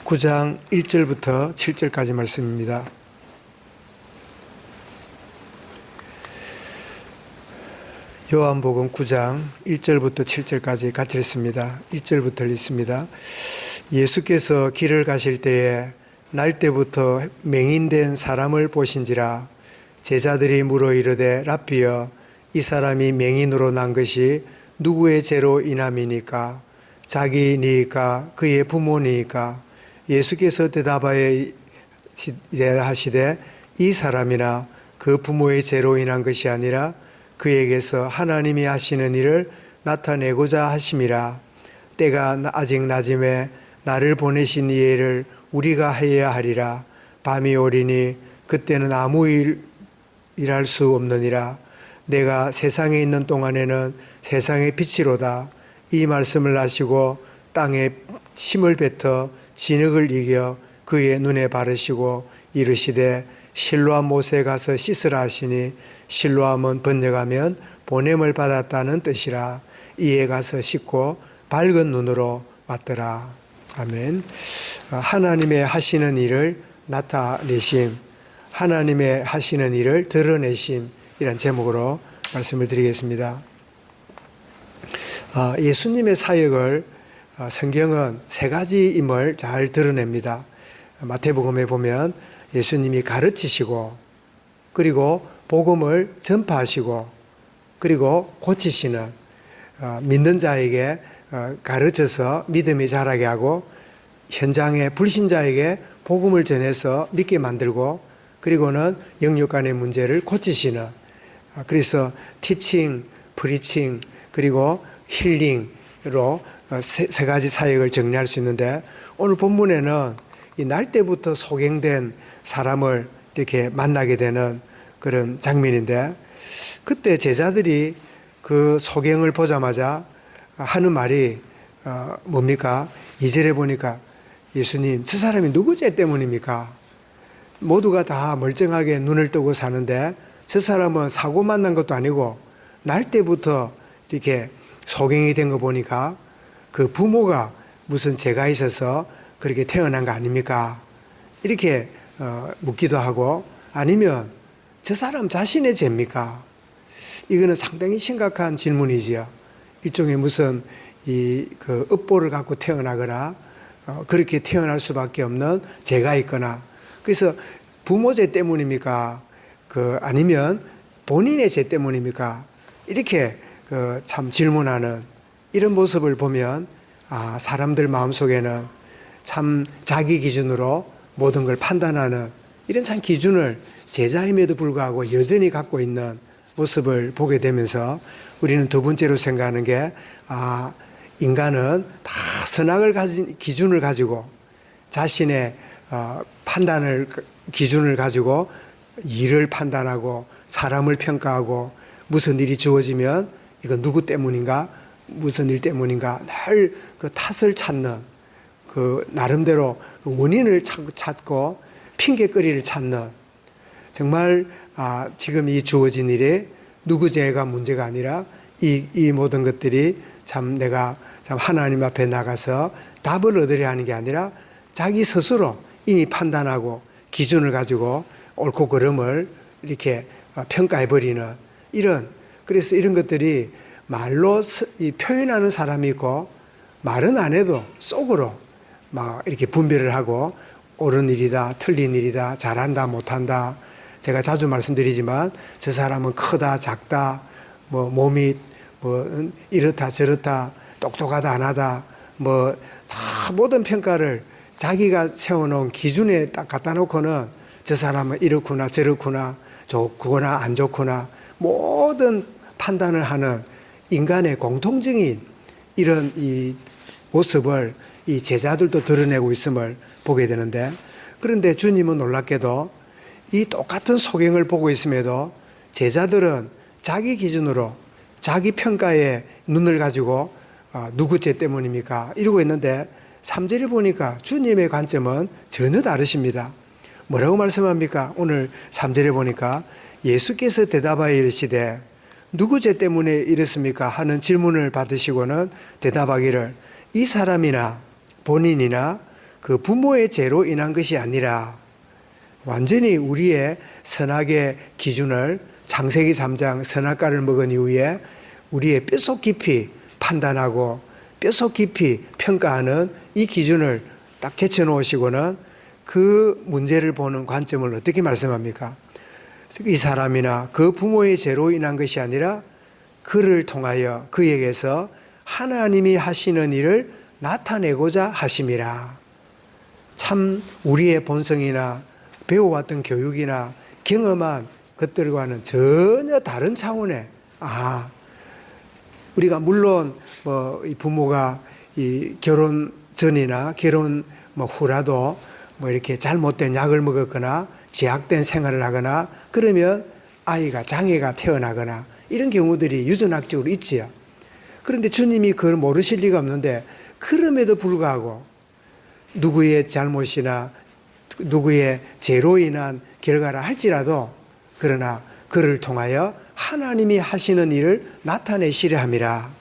9장 1절부터 7절까지 말씀입니다. 요한복음 9장 1절부터 7절까지 같이 읽습니다. 1절부터 읽습니다. 예수께서 길을 가실 때에 날 때부터 맹인된 사람을 보신지라. 제자들이 물어 이르되 랍비여, 이 사람이 맹인으로 난 것이 누구의 죄로 인함이니까? 자기니까 그의 부모니까? 예수께서 대답하여 하시되 이 사람이나 그 부모의 죄로 인한 것이 아니라 그에게서 하나님이 하시는 일을 나타내고자 하심이라. 때가 아직 낮음에 나를 보내신 이를 우리가 해야 하리라. 밤이 오리니 그때는 아무 일할 수 없느니라. 내가 세상에 있는 동안에는 세상의 빛이로다. 이 말씀을 하시고 땅에 침을 뱉어 진흙을 이겨 그의 눈에 바르시고 이르시되 실로암 못에 가서 씻으라 하시니, 실로암은 번역하면 보냄을 받았다는 뜻이라. 이에 가서 씻고 밝은 눈으로 왔더라. 아멘. 하나님의 하시는 일을 나타내심, 하나님의 하시는 일을 드러내심, 이런 제목으로 말씀을 드리겠습니다. 예수님의 사역을 성경은 세 가지임을 잘 드러냅니다. 마태복음에 보면 예수님이 가르치시고, 그리고 복음을 전파하시고, 그리고 고치시는, 믿는 자에게 가르쳐서 믿음이 자라게 하고, 현장의 불신자에게 복음을 전해서 믿게 만들고, 그리고는 영육 간의 문제를 고치시는, 그래서 티칭, 프리칭, 그리고 힐링으로 세 가지 사역을 정리할 수 있는데, 오늘 본문에는 이 날 때부터 소경된 사람을 이렇게 만나게 되는 그런 장면인데, 그때 제자들이 그 소경을 보자마자 하는 말이 뭡니까? 2절에 보니까 예수님, 저 사람이 누구 죄 때문입니까? 모두가 다 멀쩡하게 눈을 뜨고 사는데 저 사람은 사고 만난 것도 아니고 날 때부터 이렇게 소경이 된 거 보니까 그 부모가 무슨 죄가 있어서 그렇게 태어난 거 아닙니까? 이렇게 묻기도 하고, 아니면 저 사람 자신의 죄입니까? 이거는 상당히 심각한 질문이지요. 일종의 무슨 그 업보를 갖고 태어나거나 그렇게 태어날 수밖에 없는 죄가 있거나, 그래서 부모 죄 때문입니까? 아니면 본인의 죄 때문입니까? 이렇게 참 질문하는 이런 모습을 보면, 사람들 마음속에는 참 자기 기준으로 모든 걸 판단하는 이런 참 기준을 제자임에도 불구하고 여전히 갖고 있는 모습을 보게 되면서, 우리는 두 번째로 생각하는 게, 인간은 다 선악을 가진 기준을 가지고 자신의 판단을 기준을 가지고 일을 판단하고 사람을 평가하고, 무슨 일이 주어지면 이건 누구 때문인가, 무슨 일 때문인가, 늘 그 탓을 찾는, 그 나름대로 원인을 찾고 핑계거리를 찾는, 정말 지금 이 주어진 일에 누구 죄가 문제가 아니라 이 모든 것들이 참 내가 참 하나님 앞에 나가서 답을 얻으려 하는 게 아니라 자기 스스로 이미 판단하고 기준을 가지고 옳고 그름을 이렇게 평가해버리는 그래서 이런 것들이 말로 표현하는 사람이 있고, 말은 안 해도 속으로 막 이렇게 분별을 하고 옳은 일이다, 틀린 일이다, 잘한다, 못한다. 제가 자주 말씀드리지만 저 사람은 크다, 작다, 몸이 이렇다 저렇다, 똑똑하다 안 하다, 다 모든 평가를 자기가 세워놓은 기준에 딱 갖다 놓고는 저 사람은 이렇구나 저렇구나, 좋구나 안 좋구나, 모든 판단을 하는 인간의 공통적인 이런 이 모습을 이 제자들도 드러내고 있음을 보게 되는데, 그런데 주님은 놀랍게도 이 똑같은 소경을 보고 있음에도 제자들은 자기 기준으로 자기 평가에 눈을 가지고 누구 죄 때문입니까? 이러고 있는데, 3절에 보니까 주님의 관점은 전혀 다르십니다. 뭐라고 말씀합니까? 오늘 3절에 보니까 예수께서 대답하여 이르시되 누구 죄 때문에 이랬습니까? 하는 질문을 받으시고는 대답하기를, 이 사람이나 본인이나 그 부모의 죄로 인한 것이 아니라 완전히 우리의 선악의 기준을 창세기 3장 선악과를 먹은 이후에 우리의 뼛속 깊이 판단하고 뼛속 깊이 평가하는 이 기준을 딱 제쳐놓으시고는 그 문제를 보는 관점을 어떻게 말씀합니까? 이 사람이나 그 부모의 죄로 인한 것이 아니라 그를 통하여 그에게서 하나님이 하시는 일을 나타내고자 하심이라. 참 우리의 본성이나 배워왔던 교육이나 경험한 것들과는 전혀 다른 차원의, 우리가 물론 이 부모가 이 결혼 전이나 결혼 후라도 이렇게 잘못된 약을 먹었거나 제약된 생활을 하거나 그러면 아이가 장애가 태어나거나 이런 경우들이 유전학적으로 있지요. 그런데 주님이 그걸 모르실 리가 없는데 그럼에도 불구하고 누구의 잘못이나 누구의 죄로 인한 결과라 할지라도 그러나 그를 통하여 하나님이 하시는 일을 나타내시려 함이라.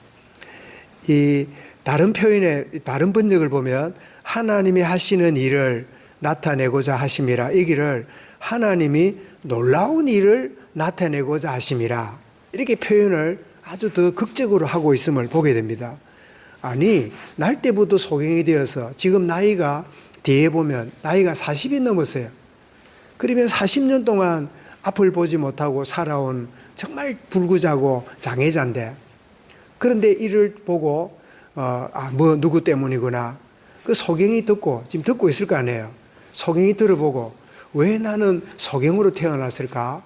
이 다른 표현의 다른 번역을 보면 하나님이 하시는 일을 나타내고자 하심이라, 이 길을 하나님이 놀라운 일을 나타내고자 하심이라, 이렇게 표현을 아주 더 극적으로 하고 있음을 보게 됩니다. 아니, 날 때부터 소경이 되어서 지금 나이가 뒤에 보면 나이가 40이 넘었어요. 그러면 40년 동안 앞을 보지 못하고 살아온 정말 불구자고 장애자인데, 그런데 이를 보고 누구 때문이구나, 그 소경이 듣고 지금 듣고 있을 거 아니에요. 소경이 들어보고 왜 나는 소경으로 태어났을까,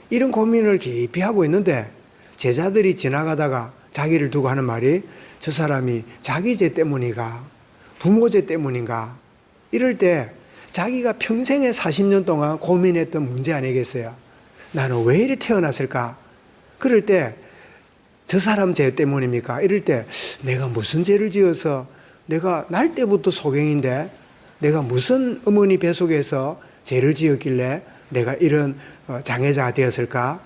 이런 고민을 깊이 하고 있는데 제자들이 지나가다가 자기를 두고 하는 말이, 저 사람이 자기 죄 때문인가 부모 죄 때문인가, 이럴 때 자기가 평생에 40년 동안 고민했던 문제 아니겠어요. 나는 왜 이리 태어났을까? 그럴 때 저 사람 죄 때문입니까? 이럴 때 내가 무슨 죄를 지어서, 내가 날 때부터 소경인데 내가 무슨 어머니 뱃속에서 죄를 지었길래 내가 이런 장애자가 되었을까?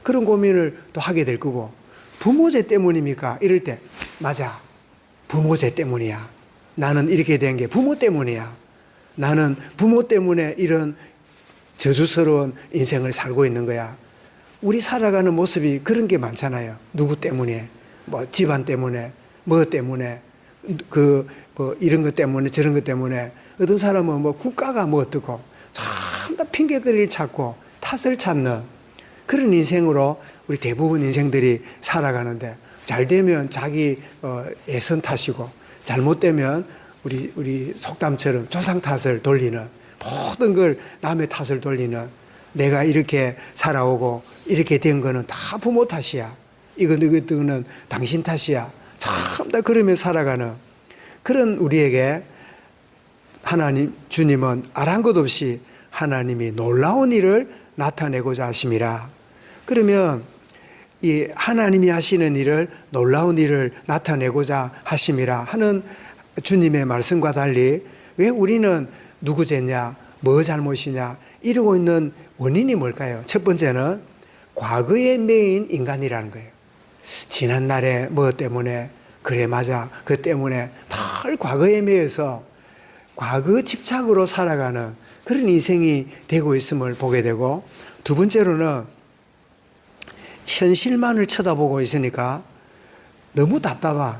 그런 고민을 또 하게 될 거고, 부모 죄 때문입니까? 이럴 때 맞아, 부모 죄 때문이야. 나는 이렇게 된 게 부모 때문이야. 나는 부모 때문에 이런 저주스러운 인생을 살고 있는 거야. 우리 살아가는 모습이 그런 게 많잖아요. 누구 때문에, 집안 때문에, 때문에, 이런 것 때문에, 저런 것 때문에. 어떤 사람은 국가가 어떻고, 참 다 핑계거리를 찾고 탓을 찾는 그런 인생으로 우리 대부분 인생들이 살아가는데, 잘 되면 자기 애선 탓이고, 잘못되면 우리 속담처럼 조상 탓을 돌리는, 모든 걸 남의 탓을 돌리는, 내가 이렇게 살아오고 이렇게 된 거는 다 부모 탓이야, 이거는 당신 탓이야, 참 다 그러며 살아가는 그런 우리에게 하나님, 주님은 아란 것 없이 하나님이 놀라운 일을 나타내고자 하심이라. 그러면 이 하나님이 하시는 일을, 놀라운 일을 나타내고자 하심이라 하는 주님의 말씀과 달리 왜 우리는 누구 죄냐, 뭐 잘못이냐 이러고 있는 원인이 뭘까요? 첫 번째는 과거에 매인 인간이라는 거예요. 지난날에 뭐 때문에, 그래 맞아, 그 때문에 늘 과거에 매여서 과거 집착으로 살아가는 그런 인생이 되고 있음을 보게 되고, 두 번째로는 현실만을 쳐다보고 있으니까 너무 답답한,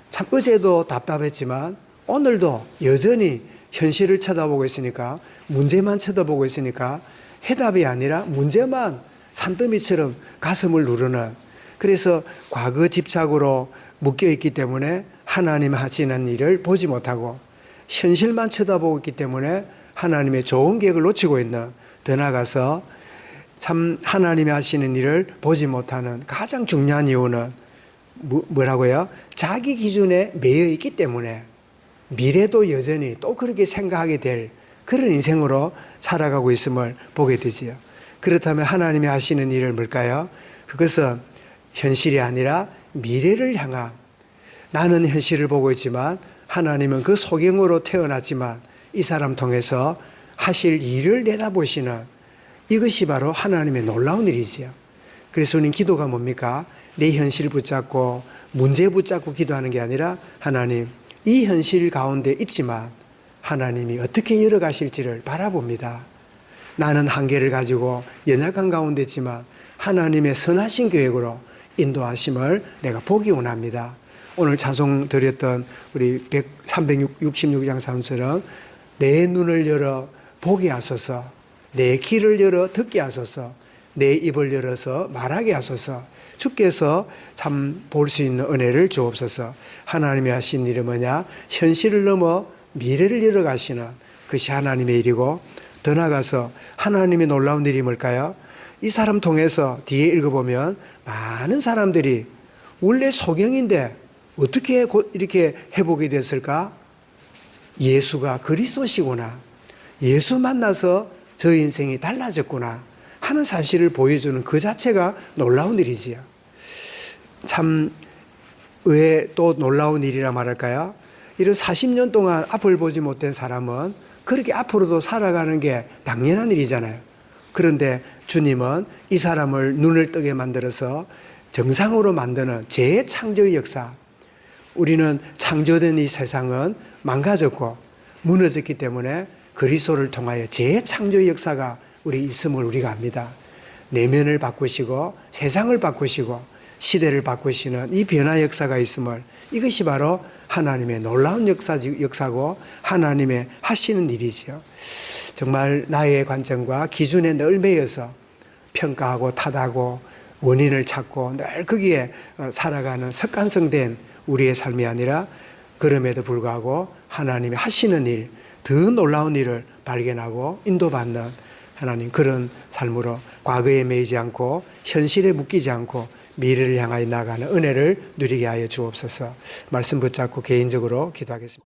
참 어제도 답답했지만 오늘도 여전히 현실을 쳐다보고 있으니까, 문제만 쳐다보고 있으니까 해답이 아니라 문제만 산더미처럼 가슴을 누르는, 그래서 과거 집착으로 묶여있기 때문에 하나님 하시는 일을 보지 못하고 현실만 쳐다보고 있기 때문에 하나님의 좋은 계획을 놓치고 있는, 더 나아가서 참 하나님이 하시는 일을 보지 못하는 가장 중요한 이유는 뭐라고요? 자기 기준에 매여 있기 때문에 미래도 여전히 또 그렇게 생각하게 될 그런 인생으로 살아가고 있음을 보게 되지요. 그렇다면 하나님이 하시는 일을 뭘까요? 그것은 현실이 아니라 미래를 향한, 나는 현실을 보고 있지만 하나님은 그 소경으로 태어났지만 이 사람 통해서 하실 일을 내다보시는, 이것이 바로 하나님의 놀라운 일이지요. 그래서 우리는 기도가 뭡니까? 내 현실 붙잡고 문제 붙잡고 기도하는 게 아니라, 하나님 이 현실 가운데 있지만 하나님이 어떻게 열어가실지를 바라봅니다. 나는 한계를 가지고 연약한 가운데 있지만 하나님의 선하신 계획으로 인도하심을 내가 보기 원합니다. 오늘 자송 드렸던 우리 366장 사운처럼 내 눈을 열어 보게 하소서, 내 귀를 열어 듣게 하소서, 내 입을 열어서 말하게 하소서. 주께서 참 볼 수 있는 은혜를 주옵소서. 하나님이 하신 일은 뭐냐? 현실을 넘어 미래를 열어가시는 그것이 하나님의 일이고, 더 나아가서 하나님의 놀라운 일이 뭘까요? 이 사람 통해서 뒤에 읽어보면 많은 사람들이 원래 소경인데 어떻게 이렇게 회복이 됐을까? 예수가 그리스도시구나, 예수 만나서 저 인생이 달라졌구나 하는 사실을 보여주는 그 자체가 놀라운 일이지요. 참 왜 또 놀라운 일이라 말할까요? 이런 40년 동안 앞을 보지 못한 사람은 그렇게 앞으로도 살아가는 게 당연한 일이잖아요. 그런데 주님은 이 사람을 눈을 뜨게 만들어서 정상으로 만드는 재창조의 역사. 우리는 창조된 이 세상은 망가졌고 무너졌기 때문에 그리스도를 통하여 재창조의 역사가 우리 있음을 우리가 압니다. 내면을 바꾸시고 세상을 바꾸시고 시대를 바꾸시는 이 변화 역사가 있음을, 이것이 바로 하나님의 놀라운 역사고 하나님의 하시는 일이지요. 정말 나의 관점과 기준에 늘 매여서 평가하고 탓하고 원인을 찾고 늘 거기에 살아가는 습관성된 우리의 삶이 아니라, 그럼에도 불구하고 하나님이 하시는 일, 더 놀라운 일을 발견하고 인도받는 하나님, 그런 삶으로 과거에 매이지 않고 현실에 묶이지 않고 미래를 향하여 나가는 은혜를 누리게 하여 주옵소서. 말씀 붙잡고 개인적으로 기도하겠습니다.